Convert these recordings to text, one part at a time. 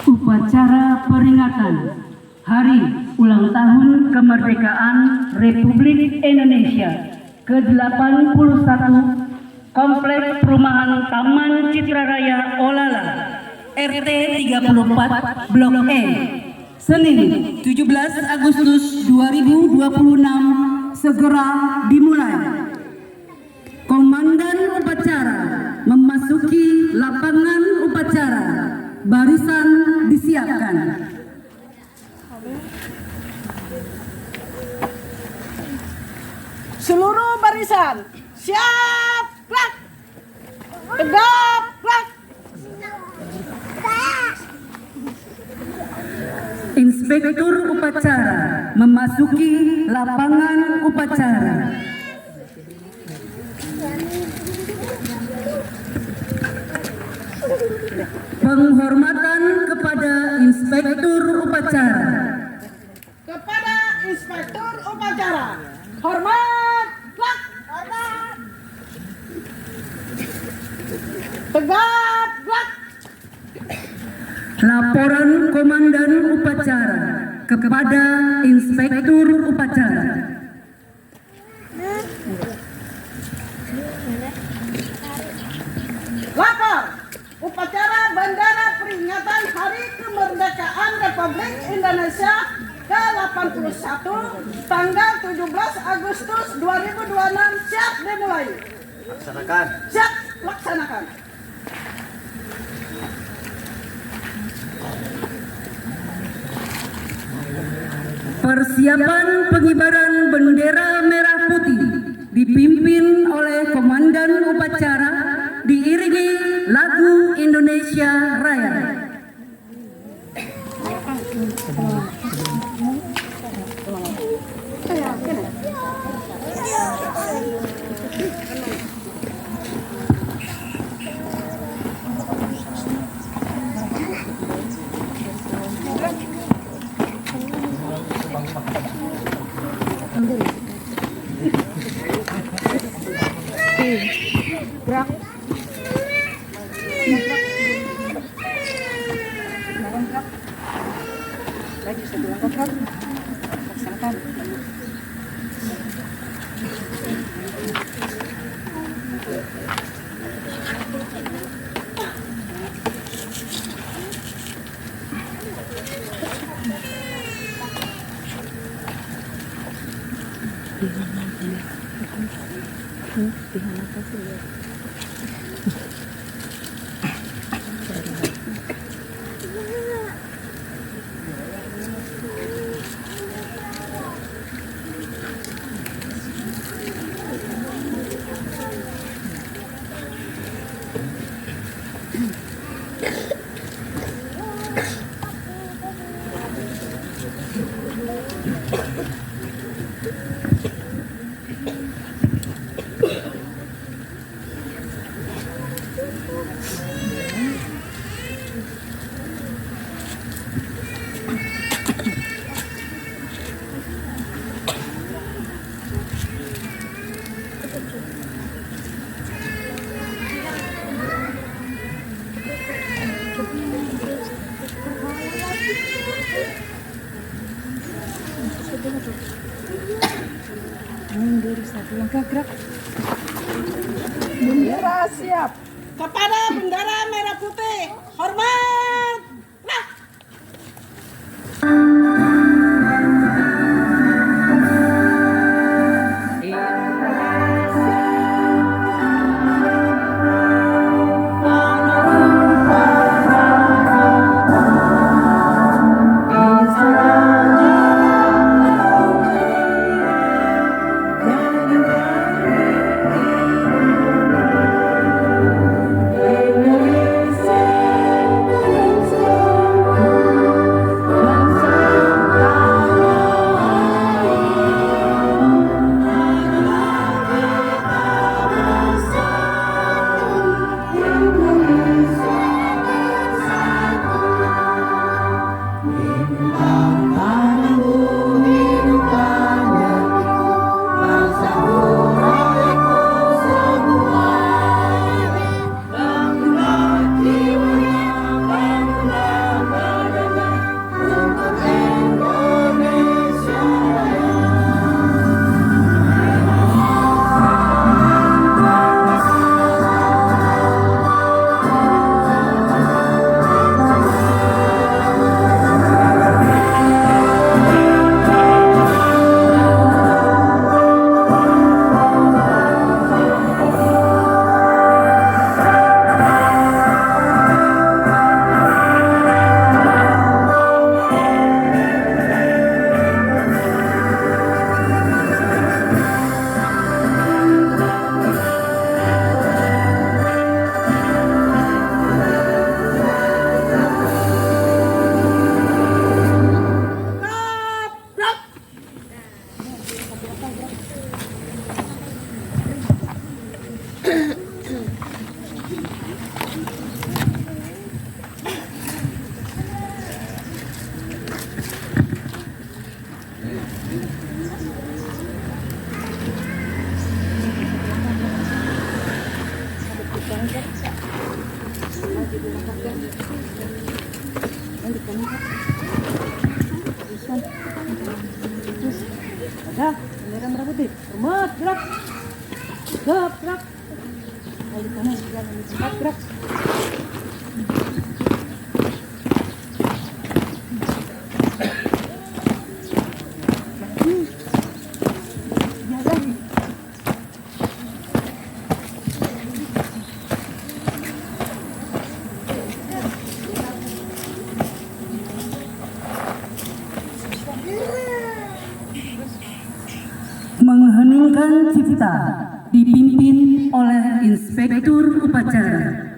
Upacara peringatan Hari Ulang Tahun Kemerdekaan Republik Indonesia ke-81 Kompleks Perumahan Taman Citraraya Olala RT 34 Blok E, Senin 17 Agustus 2026 segera dimulai. Komandan upacara memasuki lapangan upacara. Barisan disiapkan. Seluruh barisan siap, gerak, tegap, gerak. Inspektur upacara memasuki lapangan upacara. Penghormatan kepada Inspektur upacara. Kepada Inspektur upacara, hormat, gerak, hormat, tegap, gerak. Laporan Komandan upacara kepada Inspektur upacara. Lapor upacara Bandara Peringatan Hari Kemerdekaan Republik Indonesia ke-81 tanggal 17 Agustus 2026 siap dimulai. Laksanakan. Siap laksanakan. Persiapan pengibaran bendera merah putih dipimpin oleh Komandan upacara diiringi lagu Indonesia Raya. Gerak. Lagi sebelah gerak. Laksanakan. Mundur satu langkah, gerak. Bendera siap. Kepada bendera merah putih, hormat. Gerak. Indonesia Ada bendera merah putih. Hormat, gerak. Gerak, gerak. Kali kanan, jalan di tempat, gerak. Mengheningkan cipta dipimpin oleh Inspektur Upacara.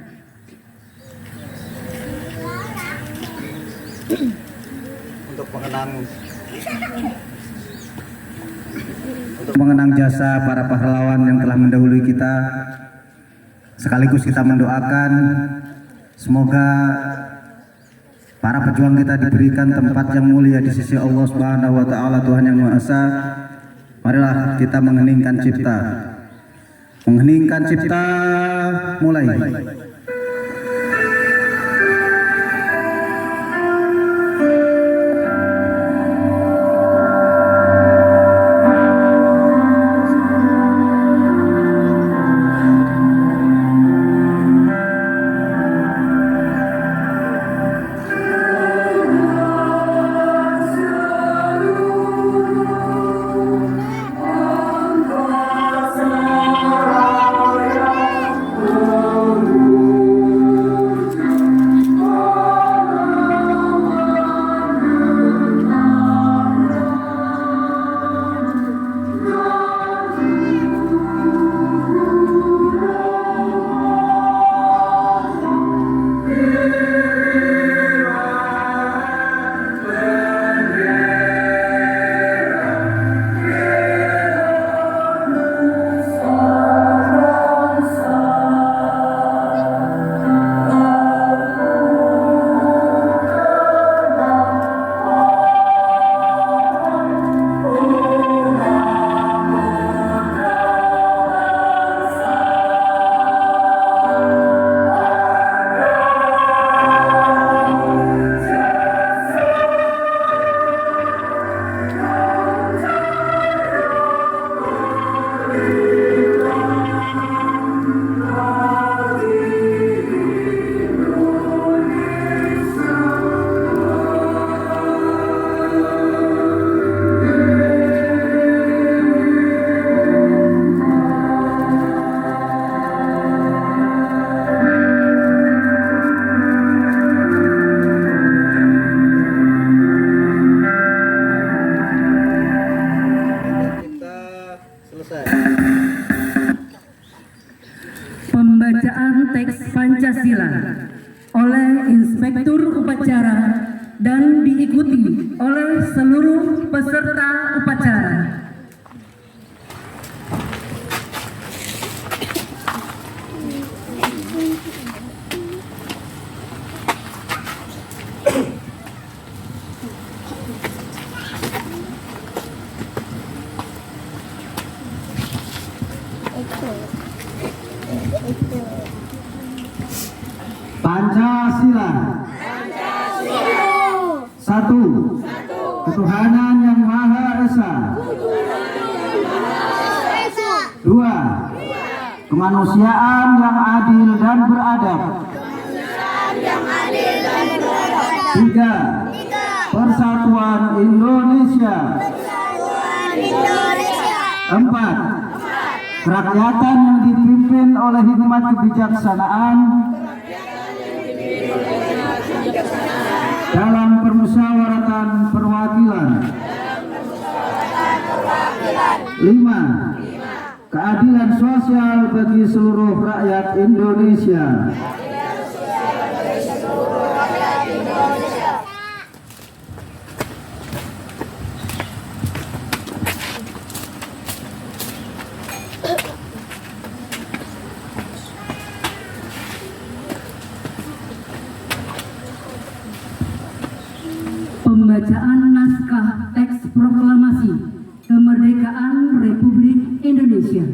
Untuk mengenang jasa para pahlawan yang telah mendahului kita, sekaligus kita mendoakan semoga para pejuang kita diberikan tempat yang mulia di sisi Allah Subhanahu wa taala, Tuhan yang Maha Esa. Marilah kita mengheningkan cipta. Mengheningkan cipta mulai. Pembacaan teks Pancasila oleh Inspektur Upacara dan diikuti oleh seluruh peserta upacara. Pancasila. Satu. Ketuhanan yang Maha Esa. Dua. Kemanusiaan yang adil dan beradab. Tiga. Persatuan Indonesia. Empat. Kerakyatan yang dipimpin oleh hikmat kebijaksanaan dalam permusyawaratan perwakilan. 5. Keadilan sosial bagi seluruh rakyat Indonesia. Pembacaan naskah teks proklamasi kemerdekaan Republik Indonesia.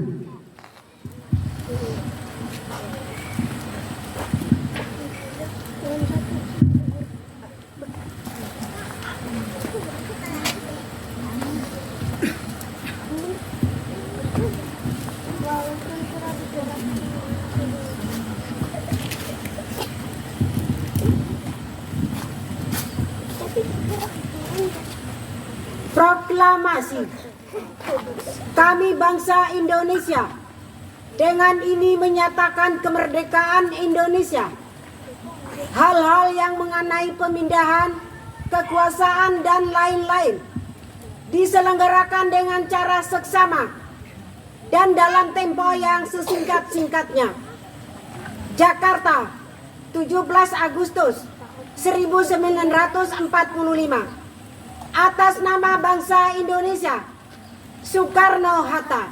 Aklamasi. Kami bangsa Indonesia dengan ini menyatakan kemerdekaan Indonesia. Hal-hal yang mengenai pemindahan, kekuasaan dan lain-lain diselenggarakan dengan cara seksama dan dalam tempo yang sesingkat-singkatnya. Jakarta, 17 Agustus 1945. Atas nama bangsa Indonesia, Soekarno-Hatta.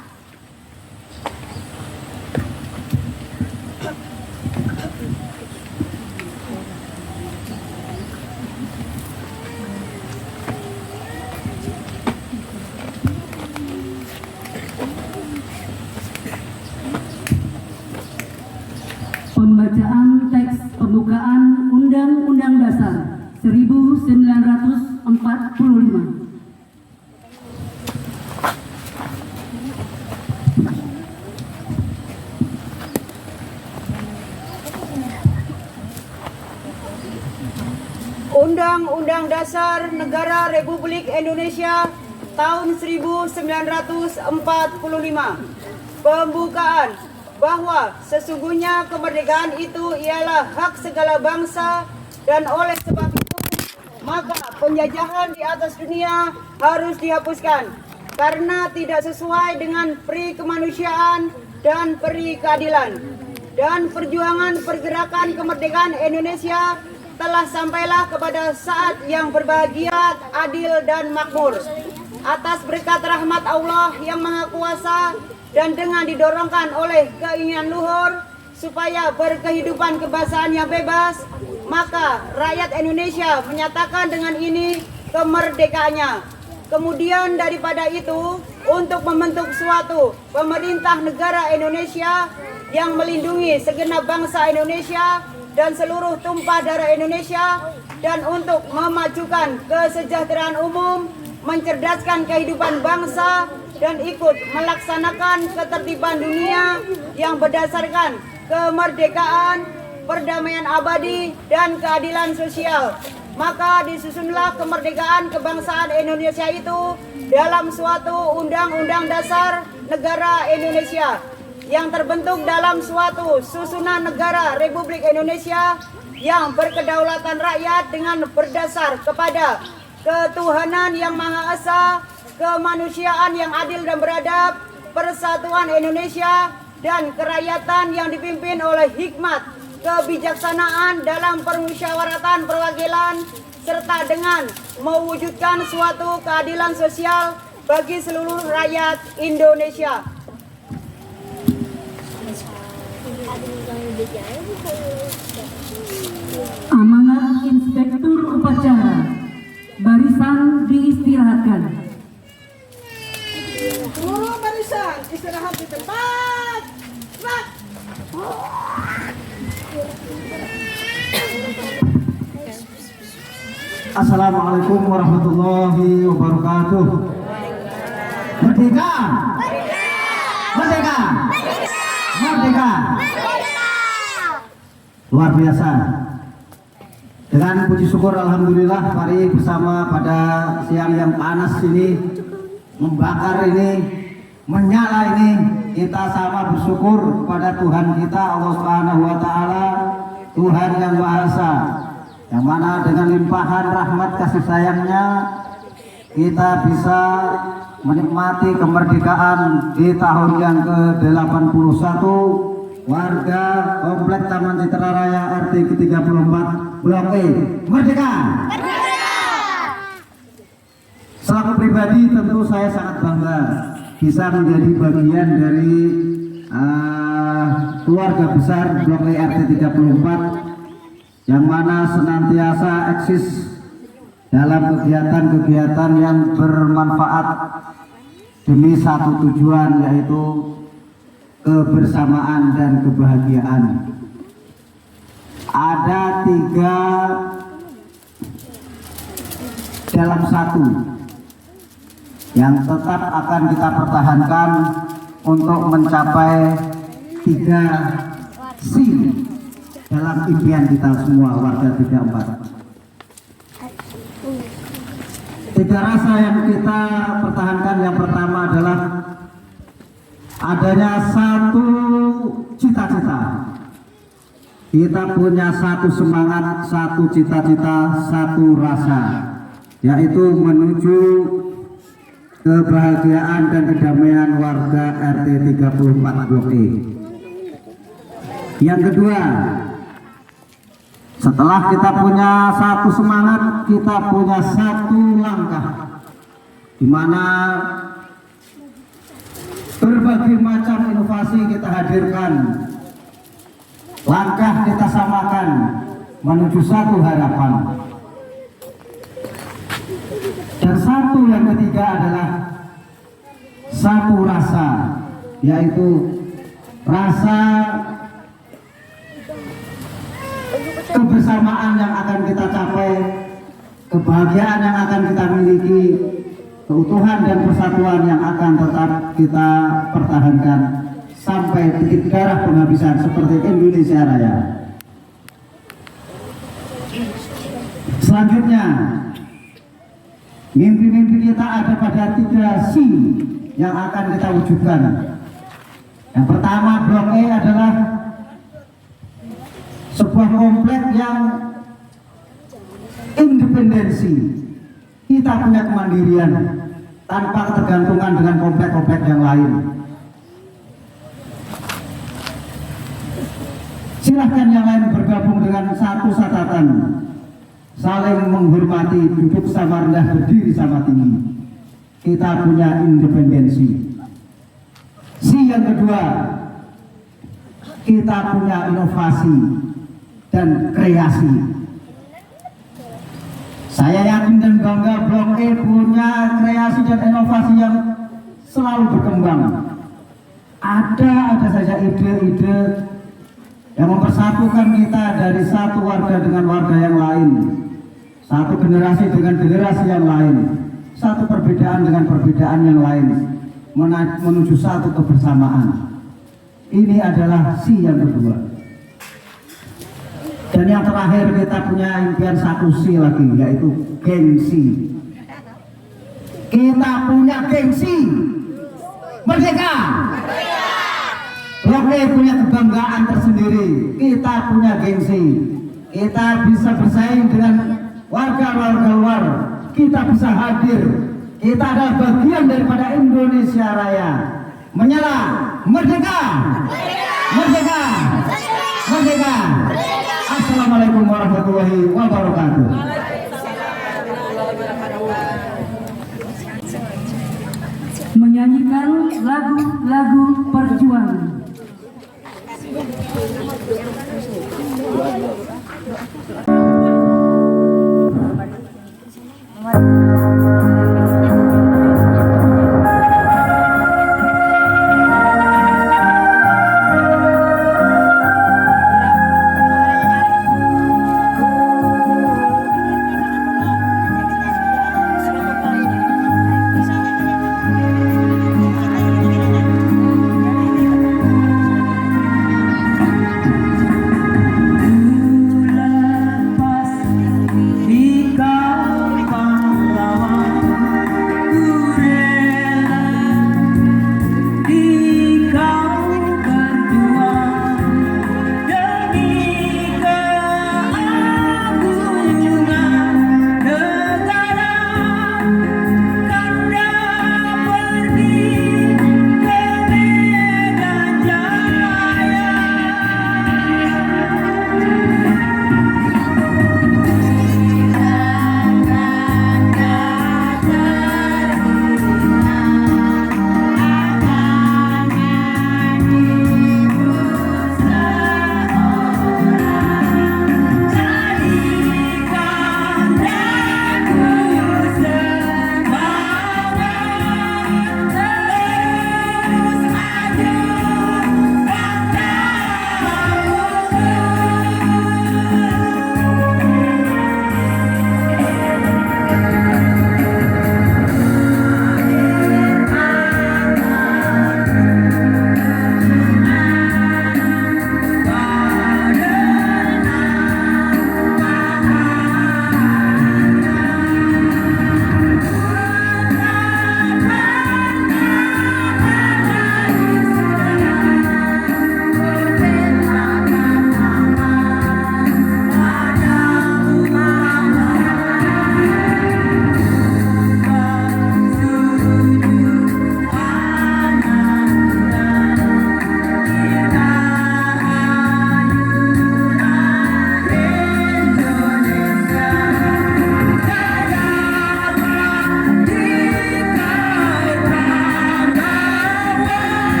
Pembacaan teks pembukaan Undang-Undang Dasar 1945. Undang-Undang Dasar Negara Republik Indonesia tahun 1945. Pembukaan bahwa sesungguhnya kemerdekaan itu ialah hak segala bangsa dan oleh sebab itu maka penjajahan di atas dunia harus dihapuskan karena tidak sesuai dengan peri kemanusiaan dan peri keadilan. Dan perjuangan pergerakan kemerdekaan Indonesia telah sampailah kepada saat yang berbahagia, adil dan makmur. Atas berkat rahmat Allah yang Maha Kuasa dan dengan didorongkan oleh keinginan luhur supaya berkehidupan kebangsaan yang bebas, maka rakyat Indonesia menyatakan dengan ini kemerdekaannya. Kemudian daripada itu, untuk membentuk suatu pemerintah negara Indonesia yang melindungi segenap bangsa Indonesia dan seluruh tumpah darah Indonesia, dan untuk memajukan kesejahteraan umum, mencerdaskan kehidupan bangsa, dan ikut melaksanakan ketertiban dunia yang berdasarkan kemerdekaan, perdamaian abadi, dan keadilan sosial. Maka disusunlah kemerdekaan kebangsaan Indonesia itu dalam suatu Undang-Undang Dasar Negara Indonesia yang terbentuk dalam suatu susunan negara Republik Indonesia yang berkedaulatan rakyat dengan berdasar kepada ketuhanan yang Maha Esa, kemanusiaan yang adil dan beradab, persatuan Indonesia, dan kerakyatan yang dipimpin oleh hikmat, kebijaksanaan dalam permusyawaratan perwakilan, serta dengan mewujudkan suatu keadilan sosial bagi seluruh rakyat Indonesia. Amanat Inspektur Upacara. Barisan diistirahatkan. Seluruh barisan istirahat di tempat. Cepat. Assalamualaikum warahmatullahi wabarakatuh. Merdeka! Merdeka! Merdeka! Luar biasa. Dengan puji syukur alhamdulillah, mari bersama pada siang yang panas ini, membakar ini, menyala ini, kita sama bersyukur kepada Tuhan kita Allah Subhanahu wa taala, Tuhan yang Maha Esa, yang mana dengan limpahan rahmat kasih sayangnya kita bisa menikmati kemerdekaan di tahun yang ke-81. Warga Komplek Taman Citra Raya RT ke-34 Blok E, merdeka! Selaku pribadi tentu saya sangat bangga bisa menjadi bagian dari keluarga besar Blok E RT 34 yang mana senantiasa eksis dalam kegiatan-kegiatan yang bermanfaat demi satu tujuan, yaitu kebersamaan dan kebahagiaan. Ada 3 dalam 1 yang tetap akan kita pertahankan untuk mencapai 3 C dalam impian kita semua warga 34. Tiga rasa yang kita pertahankan, yang pertama adalah adanya satu cita-cita. Kita punya satu semangat, satu cita-cita, satu rasa, yaitu menuju kebahagiaan dan kedamaian warga RT 34 Blok E. Yang kedua, setelah kita punya satu semangat, kita punya satu langkah, di mana berbagai macam inovasi kita hadirkan. Langkah kita samakan menuju satu harapan. Dan satu yang ketiga adalah satu rasa, yaitu rasa kebersamaan yang akan kita capai, kebahagiaan yang akan kita miliki, keutuhan dan persatuan yang akan tetap kita pertahankan sampai titik darah penghabisan seperti Indonesia Raya. Selanjutnya, mimpi-mimpi kita ada pada 3 C yang akan kita wujudkan. Yang pertama, Blok E adalah sebuah komplek yang independensi. Kita punya kemandirian tanpa ketergantungan dengan komplek-komplek yang lain. Silahkan yang lain bergabung dengan satu catatan: saling menghormati, duduk sama rendah, berdiri sama tinggi. Kita punya independensi. C yang kedua, kita punya inovasi dan kreasi. Saya yakin dan bangga Blok E punya kreasi dan inovasi yang selalu berkembang. Ada saja ide-ide yang mempersatukan kita dari satu warga dengan warga yang lain, satu generasi dengan generasi yang lain, satu perbedaan dengan perbedaan yang lain, menuju satu kebersamaan. Ini adalah C yang kedua. Dan yang terakhir, kita punya impian satu C lagi, yaitu gengsi. Kita punya gengsi. Merdeka! Blok E punya kebanggaan tersendiri. Kita punya gengsi. Kita bisa bersaing dengan warga-warga luar. Kita bisa hadir. Kita adalah bagian daripada Indonesia Raya. Menyala, merdeka! Merdeka! Merdeka! Assalamualaikum warahmatullahi wabarakatuh. Menyanyikan lagu-lagu perjuangan.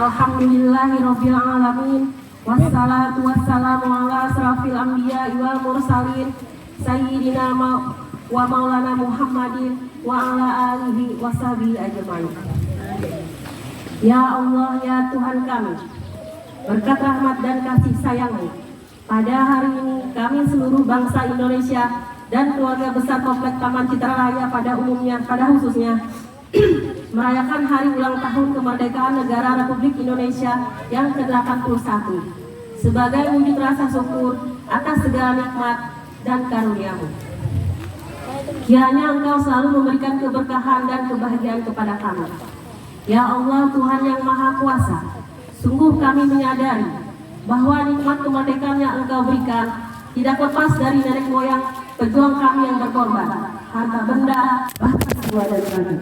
Alhamdulillahirabbil alamin. Wassalatu wassalamu ala asrafil anbiya'i wal mursalin sayyidina wa maulana Muhammadin wa ala alihi washabihi ajmain. Ya Allah, ya Tuhan kami, berkat rahmat dan kasih sayang-Mu, pada hari ini kami seluruh bangsa Indonesia dan keluarga besar Komplek Taman Citra Raya pada khususnya merayakan hari ulang tahun kemerdekaan negara Republik Indonesia yang ke-81 sebagai wujud rasa syukur atas segala nikmat dan karunia-Mu. Kiranya Engkau selalu memberikan keberkahan dan kebahagiaan kepada kami. Ya Allah, Tuhan yang Maha Kuasa, sungguh kami menyadari bahwa nikmat kemerdekaan yang Engkau berikan tidak lepas dari nenek moyang pejuang kami yang berkorban, harta benda, bahkan jiwa dan raga.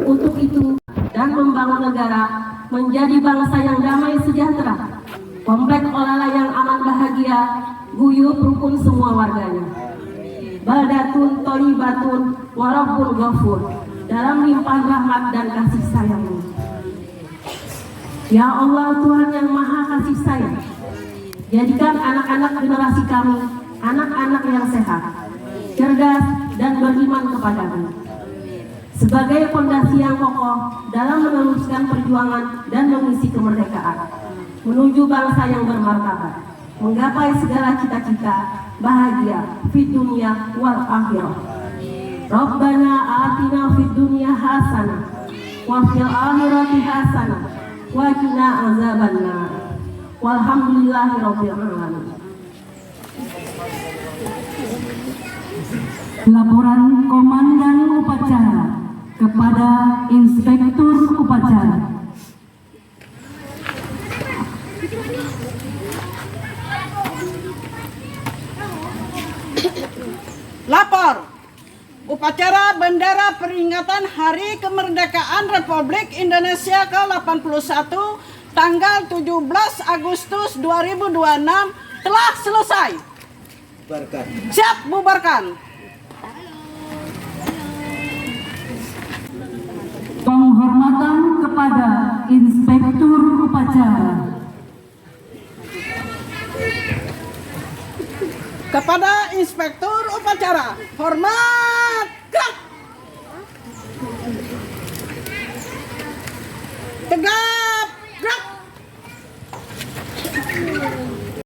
Untuk itu dan membangun negara menjadi bangsa yang damai sejahtera, komplek Olala yang aman bahagia, guyup rukun semua warganya. Baldatun tholibatun warabbun ghafur, dalam limpahan rahmat dan kasih sayang-Mu. Ya Allah, Tuhan yang Maha Kasih Sayang, jadikan anak-anak generasi kami anak-anak yang sehat, cerdas dan beriman kepada-Mu sebagai fondasi yang kokoh dalam meneruskan perjuangan dan mengisi kemerdekaan menuju bangsa yang bermartabat, menggapai segala cita-cita bahagia fid dunya wal akhirah. Rabbana atina fid dunya hasanah wa fil akhirati hasanah wa qina azabannar. Walhamdulillahirabbil alamin. Laporan Komandan Upacara kepada Inspektur Upacara. Lapor upacara bendera peringatan Hari Kemerdekaan Republik Indonesia ke-81 tanggal 17 Agustus 2026 telah selesai. Siap bubarkan. Penghormatan kepada Inspektur Upacara. Kepada Inspektur Upacara, hormat.